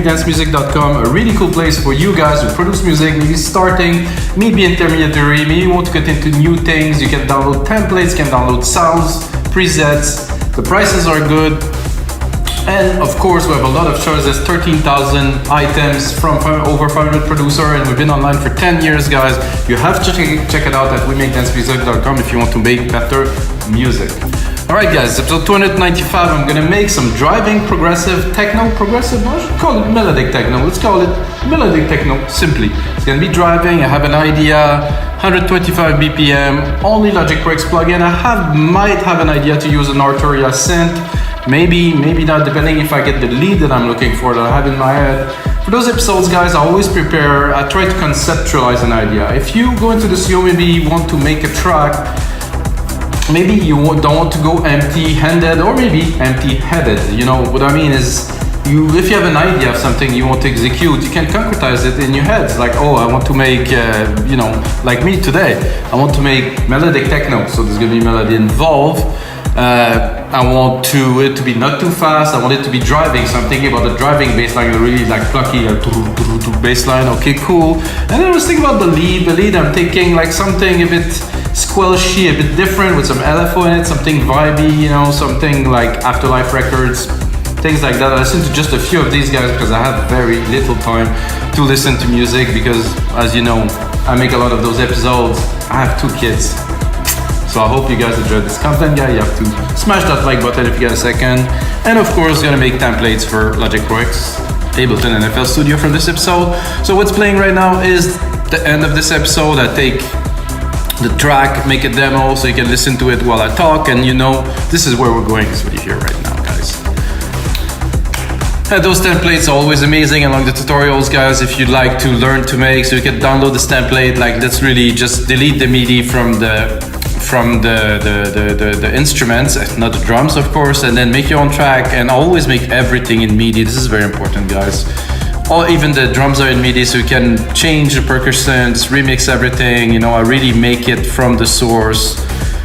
makedancemusic.com, a really cool place for you guys who produce music, maybe starting, maybe intermediary, maybe you want to get into new things. You can download templates, you can download sounds, presets. The prices are good. And of course, we have a lot of choices, 13,000 items from over 500 producers, and we've been online for 10 years, guys. You have to check it out at wemakedancemusic.com if you want to make better music. Alright guys, episode 295, I'm gonna make some driving progressive techno. I should call it melodic techno. Let's call it melodic techno, simply. It's gonna be driving, I have an idea, 125 BPM, only Logic Pro X plugin. I might have an idea to use an Arturia synth. Maybe not, depending if I get the lead that I'm looking for, that I have in my head. For those episodes, guys, I always prepare, I try to conceptualize an idea. If you go into the studio, maybe you want to make a track, maybe you don't want to go empty-handed or maybe empty-headed. You know, what I mean is, if you have an idea of something you want to execute, you can concretize it in your head. Like, oh, I want to make, like me today, I want to make melodic techno, so there's gonna be melody involved. I want it to be not too fast. I want it to be driving, so I'm thinking about the driving bassline, really like plucky bassline. Okay, cool. And then I was thinking about the lead. I'm thinking like something a bit squelchy, a bit different with some LFO in it, something vibey, you know, something like Afterlife Records, things like that. I listen to just a few of these guys because I have very little time to listen to music because, as you know, I make a lot of those episodes. I have 2 kids. So I hope you guys enjoyed this content, guys. You have to smash that like button if you get a second. And of course, gonna make templates for Logic Pro X, Ableton, and FL Studio from this episode. So what's playing right now is the end of this episode. I take the track, make a demo so you can listen to it while I talk, and you know, this is where we're going. This is what you hear right now, guys. Those templates are always amazing along the tutorials, guys, if you'd like to learn to make, so you can download this template. Like, let's really just delete the MIDI from the instruments, not the drums, of course, and then make your own track, and always make everything in MIDI. This is very important, guys. Or even the drums are in MIDI, so you can change the percussions, remix everything. You know, I really make it from the source.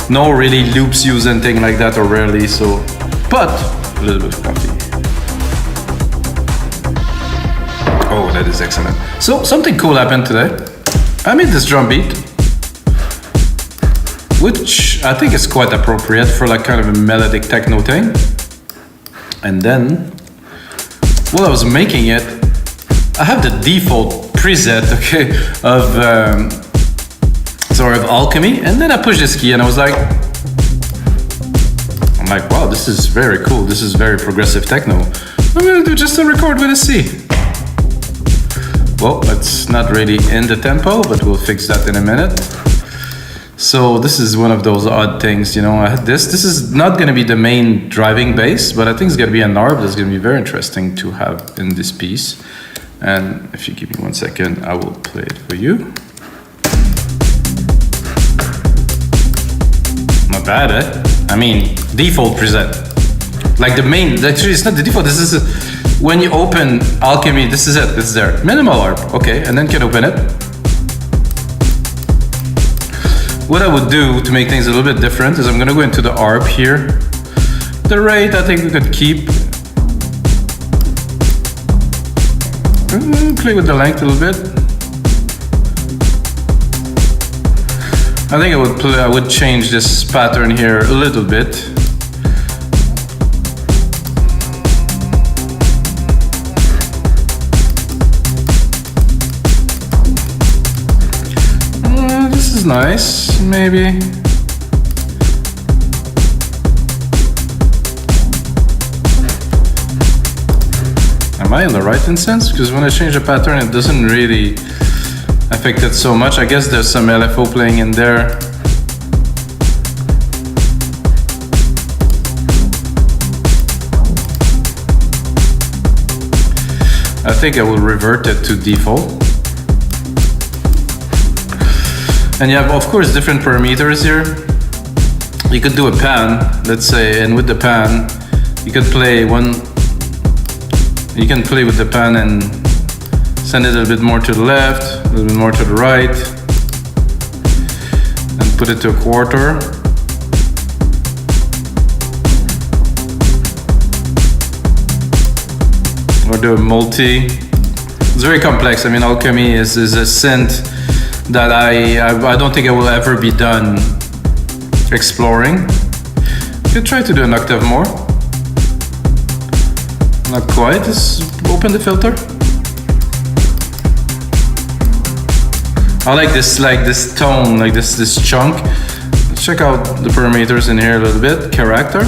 No really loops used and things like that, or rarely. So, but a little bit of coffee. Oh, that is excellent. So something cool happened today. I made this drum beat, which I think is quite appropriate for like kind of a melodic techno thing. And then, while I was making it, I have the default preset, okay, of Alchemy, and then I pushed this key and I was like, wow, this is very cool. This is very progressive techno. I'm gonna do just a record with a C. Well, it's not really in the tempo, but we'll fix that in a minute. So this is one of those odd things, you know. I had this is not going to be the main driving bass, but I think it's going to be an ARP that's going to be very interesting to have in this piece. And if you give me 1 second, I will play it for you. Not bad, eh? I mean, default preset. Like the main, actually it's not the default, this is, when you open Alchemy, this is it, it's there. Minimal ARP, okay, and then can open it. What I would do to make things a little bit different is I'm gonna go into the ARP here. The rate, I think we could keep. Play with the length a little bit. I think I would change this pattern here a little bit. This is nice, maybe. Am I in the right instance? Because when I change the pattern, it doesn't really affect it so much. I guess there's some LFO playing in there. I think I will revert it to default. And you have, of course, different parameters here. You could do a pan, let's say, and with the pan, you could play you can play with the pan and send it a little bit more to the left, a little bit more to the right, and put it to a quarter. or do a multi. It's very complex. I mean, Alchemy is a synth that I don't think I will ever be done exploring. Could try to do an octave more. Not quite. Just open the filter. I like this tone, like this chunk. Let's check out the parameters in here a little bit. Character.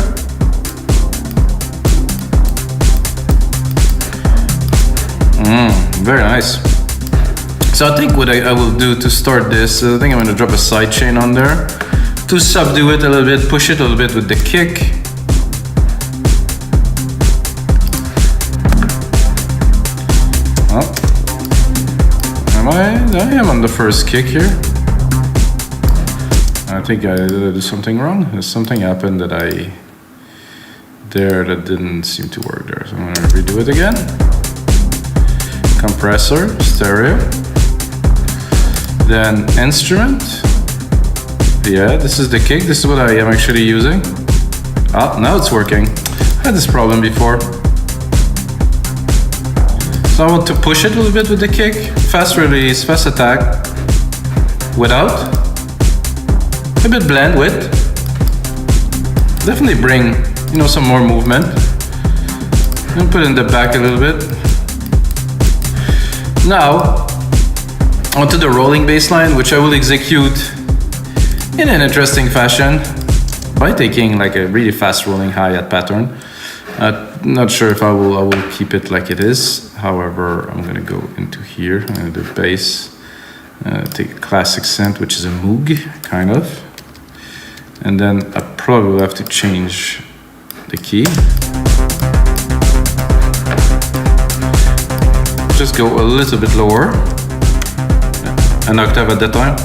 Very nice. So I think what I will do to start this, I think I'm going to drop a sidechain on there to subdue it a little bit, push it a little bit with the kick. I am on the first kick here. I think I did something wrong. There's something happened that that didn't seem to work there. So I'm gonna redo it again. Compressor, stereo. Then instrument. Yeah, this is the kick. This is what I am actually using. Ah, now it's working. I had this problem before. So I want to push it a little bit with the kick. Fast release, fast attack. Without. A bit blend with. Definitely bring, some more movement. And put it in the back a little bit. Now, onto the rolling bass line, which I will execute in an interesting fashion by taking like a really fast rolling hi-hat pattern. Not sure if I will keep it like it is. However, I'm gonna go into here and the bass, take a classic synth, which is a Moog kind of, and then I probably will have to change the key. Just go a little bit lower, an octave at that time.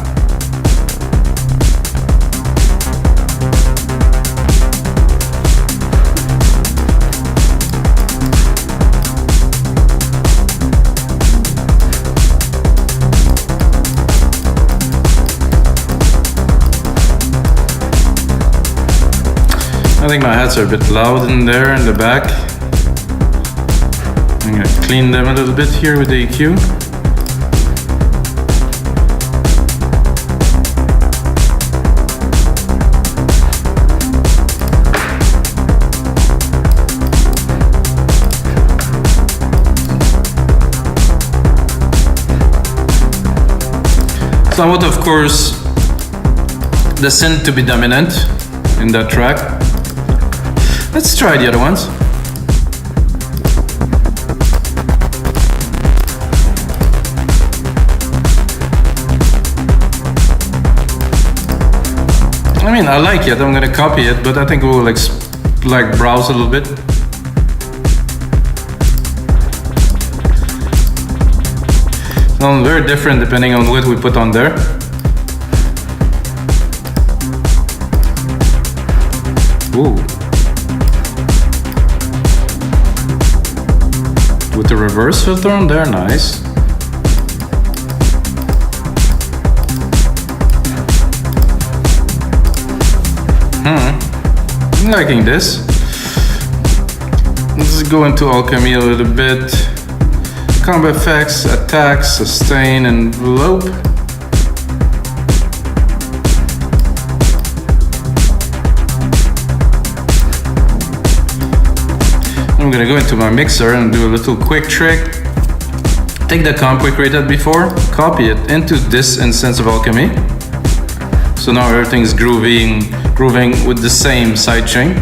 I think my hats are a bit loud in there in the back. I'm gonna clean them a little bit here with the EQ. So I want, of course, the synth to be dominant in that track. Let's try the other ones. I mean, I like it. I'm gonna copy it, but I think we'll like browse a little bit. Sounds very different depending on what we put on there. Ooh. With the reverse filter on there, nice. I'm liking this. Let's go into Alchemy a little bit. Combo effects, attack, sustain, envelope. I'm gonna go into my mixer and do a little quick trick. Take the comp we created before, copy it into this instance of Alchemy. So now everything's grooving with the same sidechain.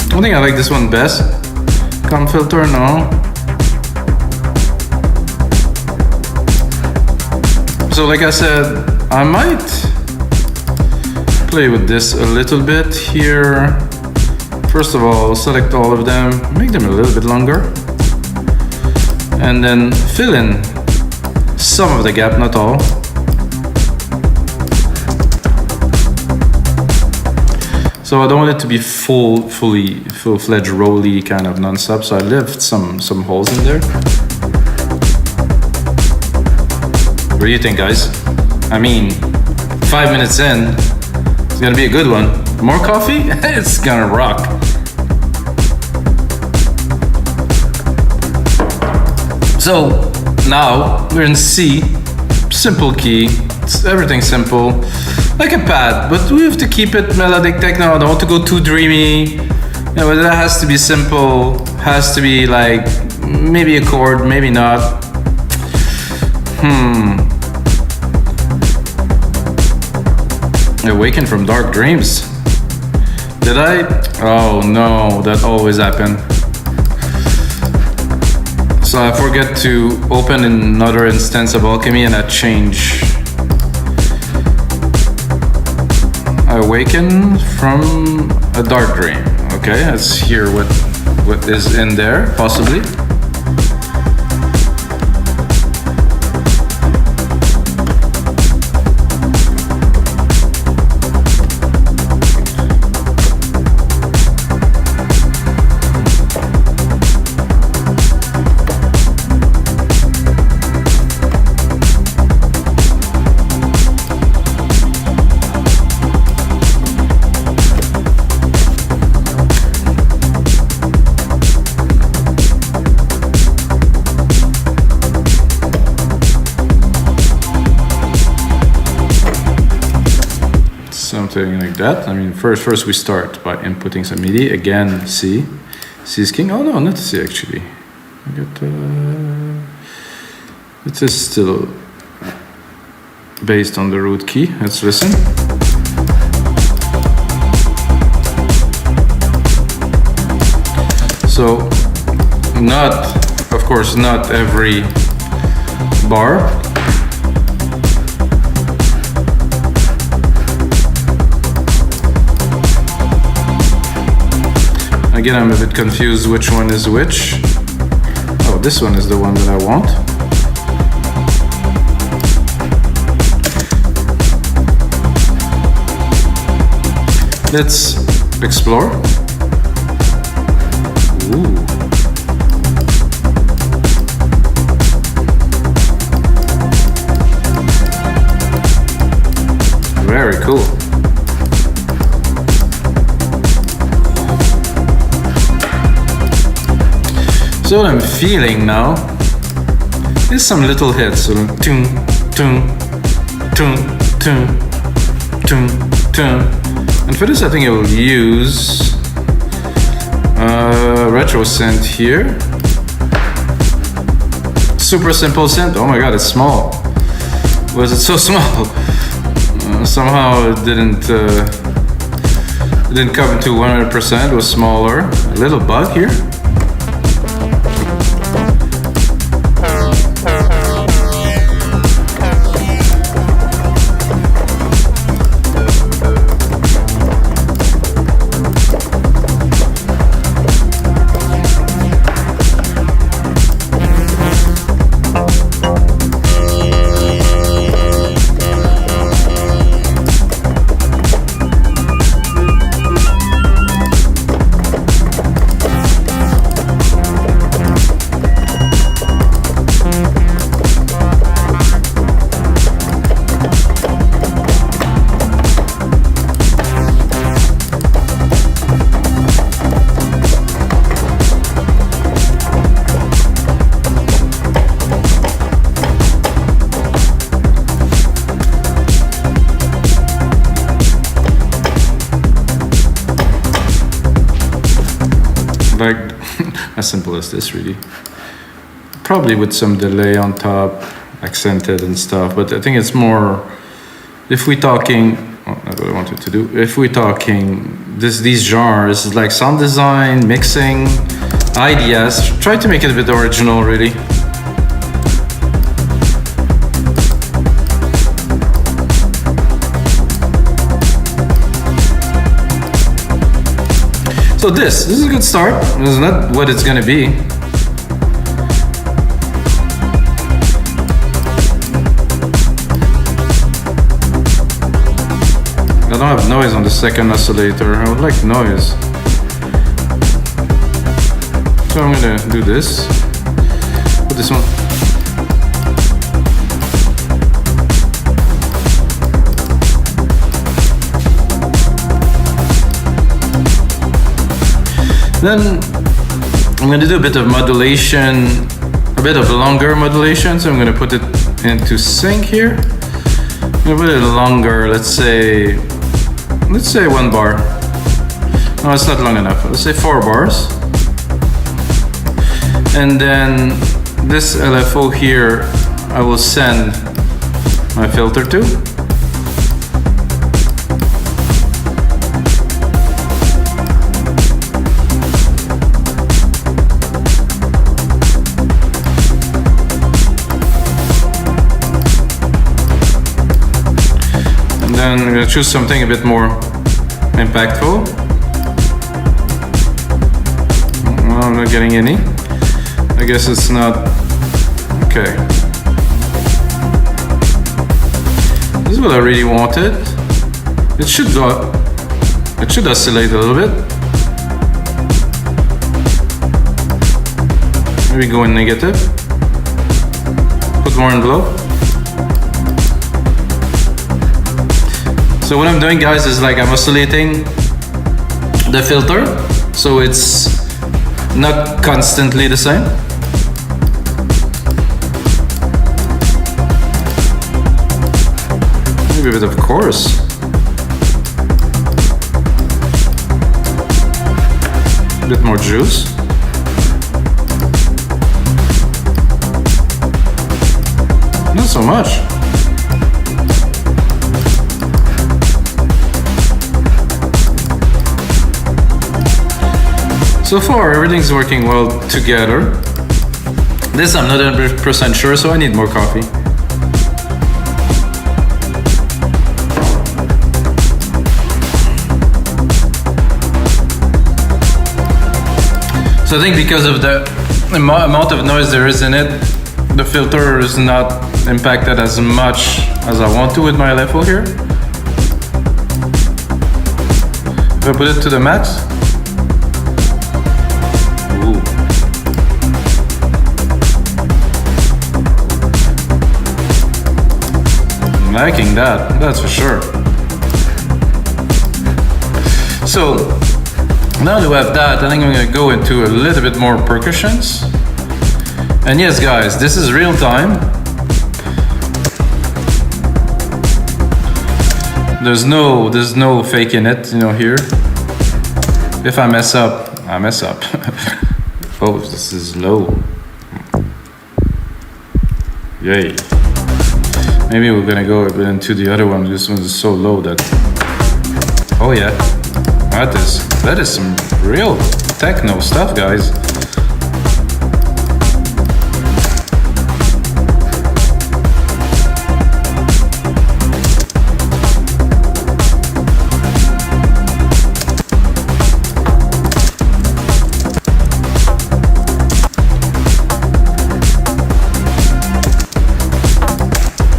I think I like this one best. Comp filter, no. So like I said, I might play with this a little bit here. First of all, select all of them, make them a little bit longer, and then fill in some of the gap, not all. So I don't want it to be full-fledged rolly kind of non-stop. So I left some holes in there. What do you think, guys? I mean, 5 minutes in, it's gonna be a good one. More coffee? It's gonna rock. So now we're in C, simple key. Everything's simple, like a pad, but we have to keep it melodic techno. I don't want to go too dreamy. You know, that has to be simple. Has to be like maybe a chord, maybe not. Awaken from dark dreams. Did I? Oh no, that always happened. So I forget to open another instance of alchemy and I change. I awaken from a dark dream. Okay, let's hear what is in there, possibly. Something like that. I mean, first we start by inputting some MIDI. Again, C. C is king. Oh no, not C actually. I got. It is still based on the root key. Let's listen. So, of course, not every bar. Again, I'm a bit confused which one is which. Oh, this one is the one that I want. Let's explore. Ooh. Very cool. So what I'm feeling now is some little hits. So toon, toon, toon, toon, toon, toon. And for this, I think I will use retro synth here. Super simple synth. Oh my god, it's small. Was it so small? Somehow it didn't come to 100%. It was smaller. A little bug here. Like as simple as this, really. Probably with some delay on top, accented and stuff, but I think it's more, if we're talking, oh, that's what I wanted to do. If we're talking these genres, like sound design, mixing, ideas, try to make it a bit original, really. So this is a good start. This is not what it's gonna be. I don't have noise on the second oscillator. I would like noise. So I'm gonna do this. Put this one. Then I'm gonna do a bit of modulation, a bit of longer modulation. So I'm gonna put it into sync here. I'm gonna put it longer, let's say 1 bar. No, it's not long enough. Let's say 4 bars. And then this LFO here, I will send my filter to. And then I'm gonna choose something a bit more impactful. Well, I'm not getting any. I guess it's not okay. This is what I really wanted. It should oscillate a little bit. Maybe go in negative. Put more in low. So what I'm doing, guys, is like I'm oscillating the filter, so it's not constantly the same. Maybe a bit of chorus. A bit more juice. Not so much. So far, everything's working well together. This I'm not 100% sure, so I need more coffee. So I think because of the amount of noise there is in it, the filter is not impacted as much as I want to with my LFO here. If I put it to the max, liking that, that's for sure. So now that we have that, I think I'm gonna go into a little bit more percussions. And yes, guys, this is real time. There's no faking it, you know, here. If I mess up, I mess up. Oh, this is low. Yay. Maybe we're gonna go a bit into the other one. This one is so low that, oh yeah, that is some real techno stuff, guys.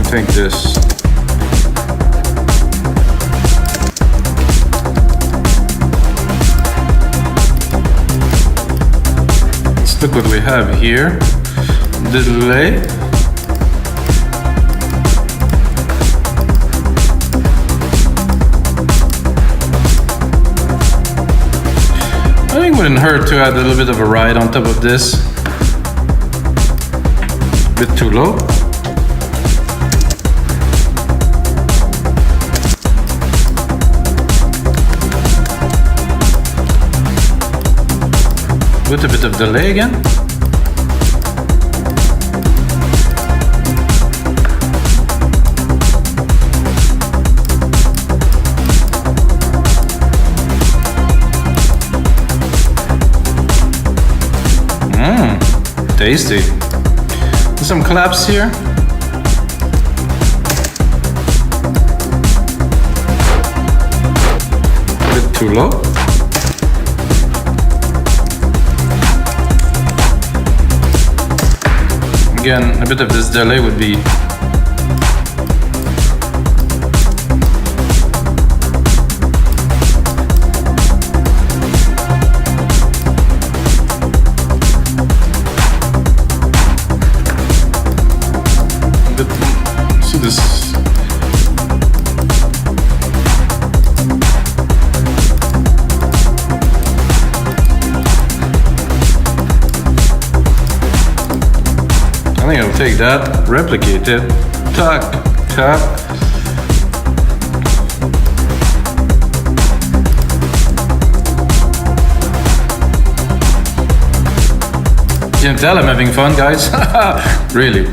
Think this. Let's look what we have here. The delay. I think it wouldn't hurt to add a little bit of a ride on top of this. A bit too low. With a bit of delay again. Tasty. Some claps here. A bit too low. Again, a bit of this delay would be I think I'll take that, replicate it, tuck, tap. You can tell I'm having fun, guys. Really.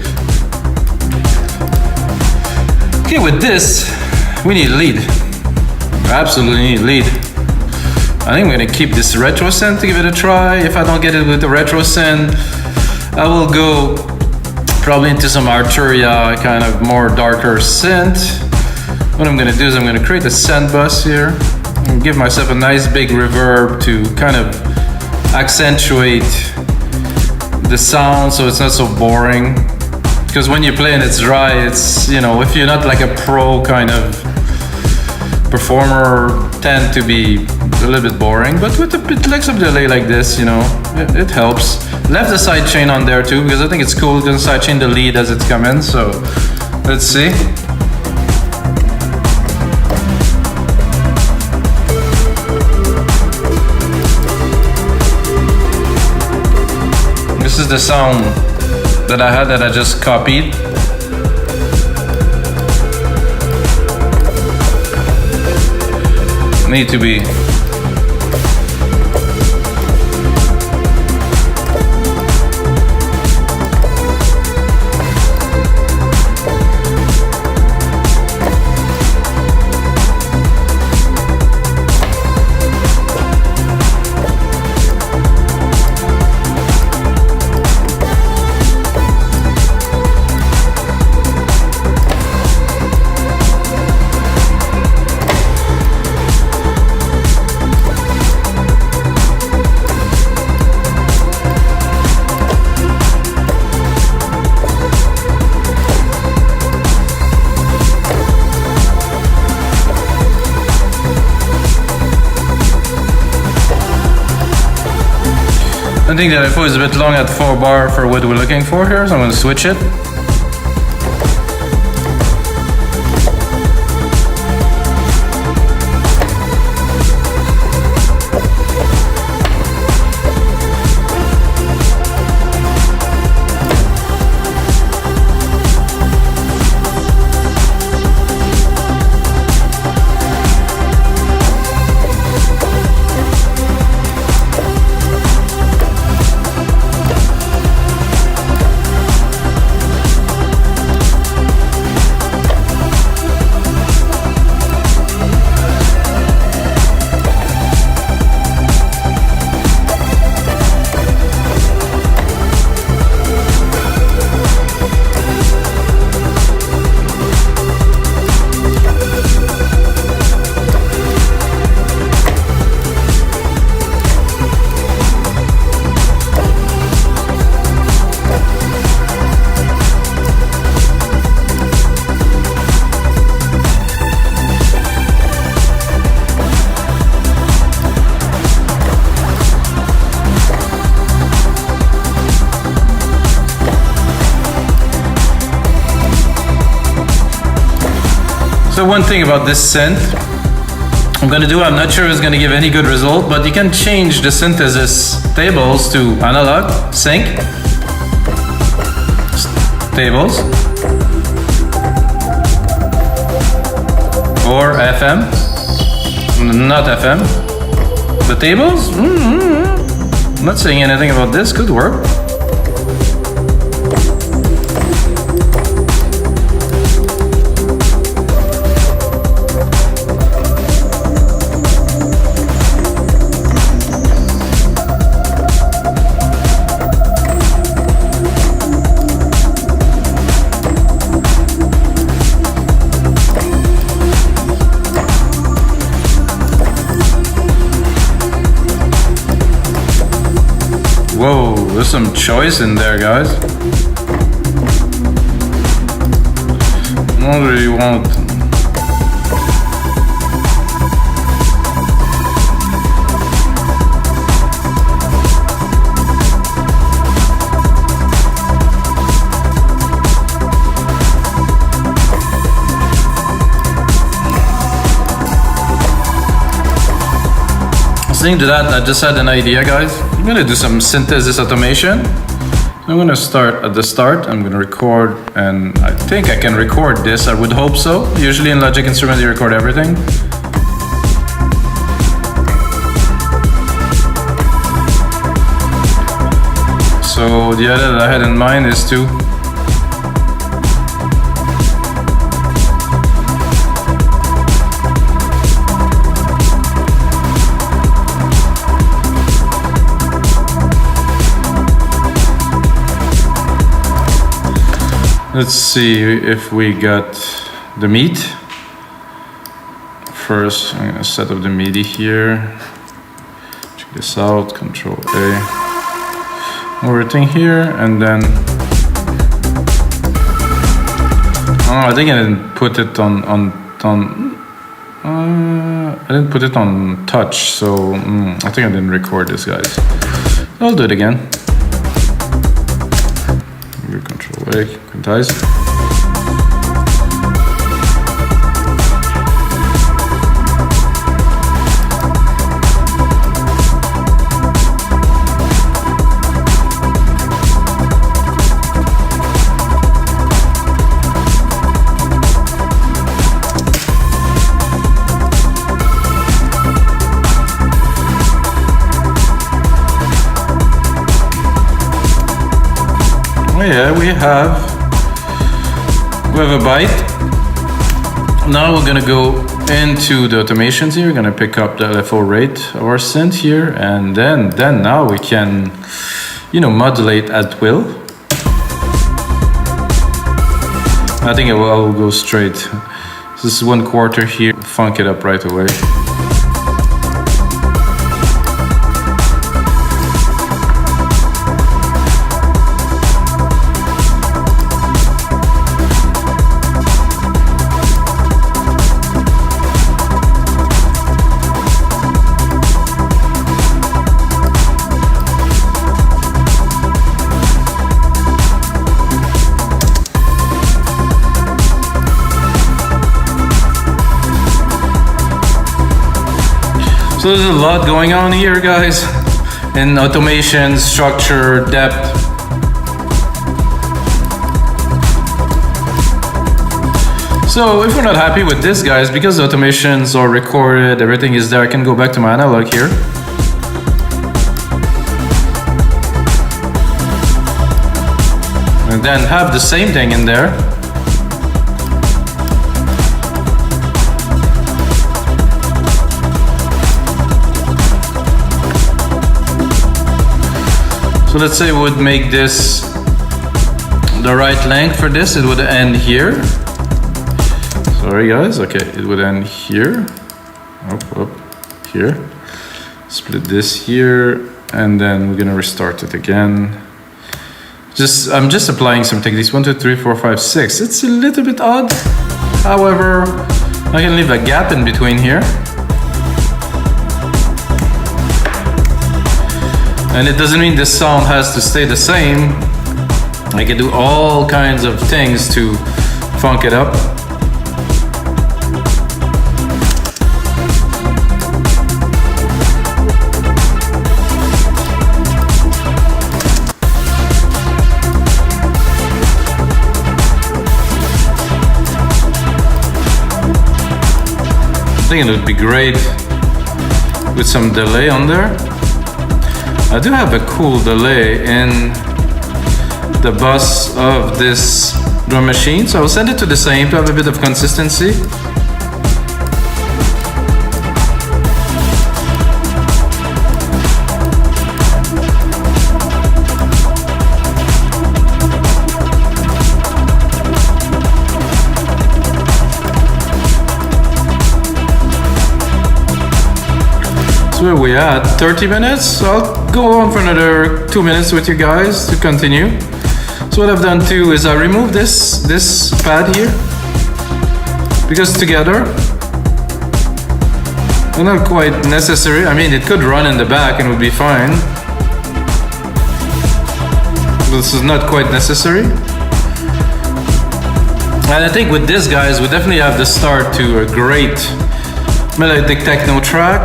Okay, with this, we need lead. Absolutely need lead. I think I'm gonna keep this retro synth to give it a try. If I don't get it with the retro synth, I will go probably into some Arturia, kind of more darker synth. What I'm gonna do is I'm gonna create a send bus here and give myself a nice big reverb to kind of accentuate the sound so it's not so boring. Because when you play and it's dry, it's, you know, if you're not like a pro kind of performer, tend to be a little bit boring. But with a bit like some delay like this, you know, it helps. Left the sidechain on there too, because I think it's cool to sidechain the lead as it's coming. So let's see. This is the sound that I had that I just copied. Need to be I think that info is a bit long at 4 bar for what we're looking for here, so I'm going to switch it. So one thing about this synth, I'm not sure if it's gonna give any good result, but you can change the synthesis tables to analog, sync, tables, or FM, not FM. The tables, I'm not saying anything about this, could work. Whoa, there's some choice in there, guys. What do you want? Listening to that, I just had an idea, guys. I'm gonna do some synthesis automation. I'm gonna start at the start. I'm gonna record, and I think I can record this. I would hope so. Usually in Logic Instruments you record everything. So the idea that I had in mind is to let's see if we got the meat. First, I'm gonna set up the MIDI here. Check this out, Control A. Everything here, and then I think I didn't put it on I didn't put it on touch, so I think I didn't record this, guys. I'll do it again. Control A, quantize. Yeah, we have a byte. Now we're gonna go into the automations here. We're gonna pick up the LFO rate of our synth here, and then now we can, modulate at will. I think I'll go straight. This is 1/4 here. Funk it up right away. So there's a lot going on here, guys, in automation, structure, depth. So if we're not happy with this, guys, because the automations are recorded, everything is there, I can go back to my analog here. And then have the same thing in there. So let's say we would make this the right length for this. It would end here. Sorry guys, okay, it would end here. Up, here. Split this here, and then we're gonna restart it again. I'm just applying some techniques. 1, 2, 3, 4, 5, 6. It's a little bit odd. However, I can leave a gap in between here. And it doesn't mean the sound has to stay the same. I can do all kinds of things to funk it up. I think it would be great with some delay on there. I do have a cool delay in the bus of this drum machine, so I'll send it to the same to have a bit of consistency. Where we at? 30 minutes? So I'll go on for another 2 minutes with you guys to continue. So what I've done too is I removed this pad here, because together they're not quite necessary. I mean, it could run in the back and would be fine. This is not quite necessary. And I think with this, guys, we definitely have the start to a great Melodic Techno track.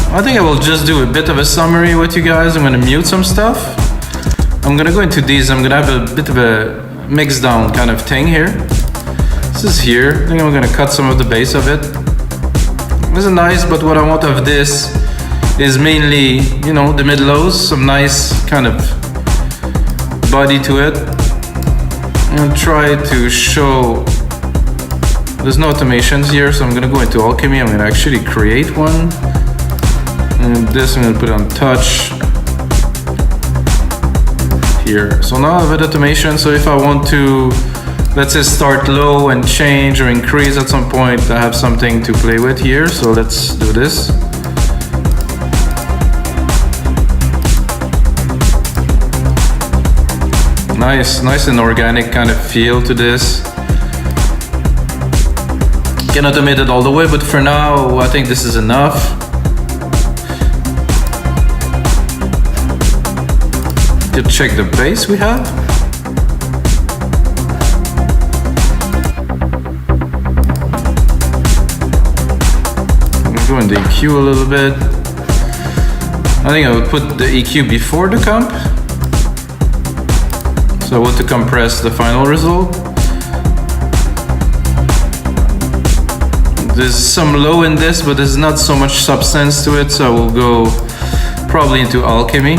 I think I will just do a bit of a summary with you guys. I'm gonna mute some stuff. I'm gonna go into these. I'm gonna have a bit of a mix down kind of thing here. This is here. I think I'm gonna cut some of the bass of it. This is nice, but what I want of this is mainly, you know, the mid lows, some nice kind of body to it. And try to show, there's no automations here, so I'm gonna go into Alchemy. I'm gonna actually create one. And this I'm gonna put on touch here. So now I have an automation, so if I want to, let's say, start low and change or increase at some point, I have something to play with here. So let's do this. Nice and organic kind of feel to this. Can automate it all the way, but for now, I think this is enough. To check the bass we have. Go in the EQ a little bit. I think I would put the EQ before the comp. So I want to compress the final result. There's some low in this, but there's not so much substance to it, so I will go probably into Alchemy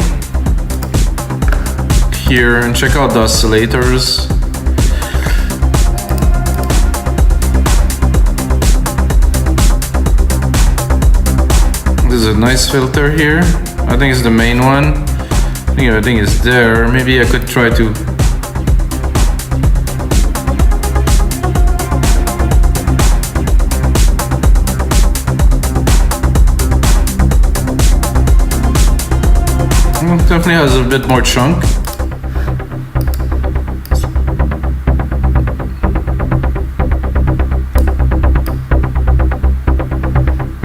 here and check out the oscillators. There's a nice filter here. I think it's the main one. I think it's there. Maybe I could try to definitely has a bit more chunk.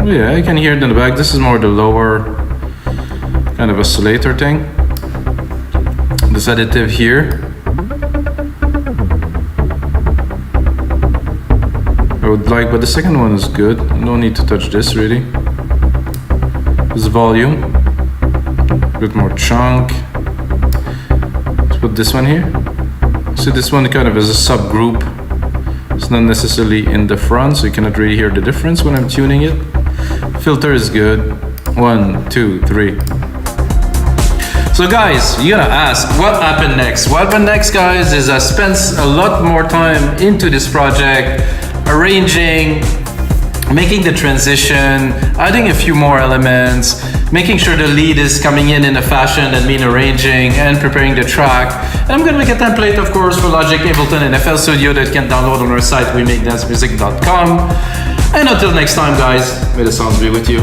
Yeah, I can hear it in the back. This is more the lower kind of oscillator thing. This additive here. I would like, but the second one is good. No need to touch this really. This volume. A bit more chunk. Let's put this one here. So this one kind of is a subgroup. It's not necessarily in the front, so you cannot really hear the difference when I'm tuning it. Filter is good. 1, 2, 3. So guys, you're gonna ask, what happened next? What happened next, guys, is I spent a lot more time into this project, arranging, making the transition, adding a few more elements, making sure the lead is coming in a fashion that means arranging and preparing the track. And I'm gonna make a template, of course, for Logic, Ableton, and FL Studio that you can download on our site, wemakedancemusic.com. And until next time, guys, may the sounds be with you.